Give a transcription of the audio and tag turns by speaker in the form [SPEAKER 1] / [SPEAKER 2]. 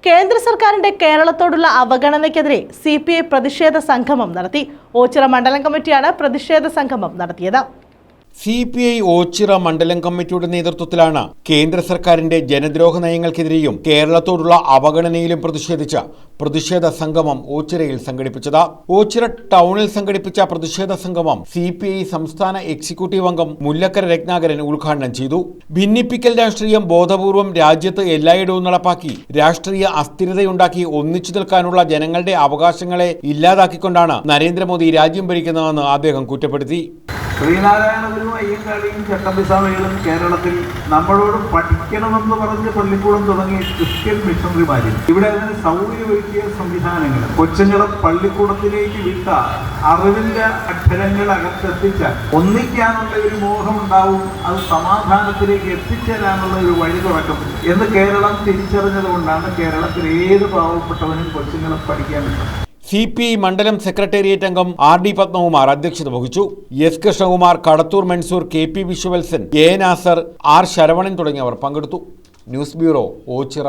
[SPEAKER 1] കേന്ദ്ര സർക്കാരിന്റെ കേരളത്തോടുള്ള അവഗണനയ്ക്കെതിരെ CPI പ്രതിഷേധ സംഗമം നടത്തി. ഓച്ചിറ മണ്ഡലം കമ്മിറ്റിയാണ് പ്രതിഷേധ സംഗമം നടത്തിയത്.
[SPEAKER 2] CPI ഓച്ചിറ മണ്ഡലം കമ്മിറ്റിയുടെ നേതൃത്വത്തിലാണ് കേന്ദ്ര സർക്കാരിന്റെ ജനദ്രോഹ നയങ്ങൾക്കെതിരെയും കേരളത്തോടുള്ള അവഗണനയിലും പ്രതിഷേധിച്ച പ്രതിഷേധ സംഗമം ഓച്ചിറയിൽ സംഘടിപ്പിച്ചത്. ഓച്ചിറ ടൗണിൽ സംഘടിപ്പിച്ച പ്രതിഷേധ സംഗമം CPI സംസ്ഥാന എക്സിക്യൂട്ടീവ് അംഗം മുല്ലക്കര രത്നാകരൻ ഉദ്ഘാടനം ചെയ്തു. ഭിന്നിപ്പിക്കൽ രാഷ്ട്രീയം ബോധപൂർവം രാജ്യത്ത് എല്ലായിടവും നടപ്പാക്കി രാഷ്ട്രീയ അസ്ഥിരതയുണ്ടാക്കി ഒന്നിച്ചു നിൽക്കാനുള്ള ജനങ്ങളുടെ അവകാശങ്ങളെ ഇല്ലാതാക്കിക്കൊണ്ടാണ് നരേന്ദ്രമോദി രാജ്യം ഭരിക്കുന്നതെന്ന് അദ്ദേഹം കുറ്റപ്പെടുത്തി.
[SPEAKER 3] ശ്രീനാരായണഗുരു അയ്യങ്കാളിയും ചട്ടമ്പിസ്വാമികളും കേരളത്തിൽ നമ്മളോട് പഠിക്കണമെന്ന് പറഞ്ഞ് പള്ളിക്കൂടം തുടങ്ങിയ ക്രിസ്ത്യൻ മിഷണറിമാരും ഇവിടെ അതിന് സൗകര്യമൊരുക്കിയ സംവിധാനങ്ങൾ കൊച്ചുങ്ങളെ പള്ളിക്കൂടത്തിലേക്ക് വിട്ട അറിവിന്റെ അക്ഷരങ്ങൾ അകത്തെത്തിച്ച ഒന്നിക്കാനുള്ള ഒരു മോഹമുണ്ടാവും, അത് സമാധാനത്തിലേക്ക് എത്തിച്ചേരാനുള്ള ഒരു വഴി തുറക്കും എന്ന് കേരളം തിരിച്ചറിഞ്ഞതുകൊണ്ടാണ് കേരളത്തിൽ ഏത് പാവപ്പെട്ടവനും കൊച്ചുങ്ങളെ പഠിക്കാൻ പറ്റും.
[SPEAKER 2] CPI മണ്ഡലം സെക്രട്ടേറിയറ്റ് അംഗം RD പത്മകുമാർ അധ്യക്ഷത വഹിച്ചു. S Krishnakumar, Kadathur Mansoor, KP വിശ്വവത്സൻ, A Nasar, R Saravanan തുടങ്ങിയവർ പങ്കെടുത്തു. News bureau, Ochira.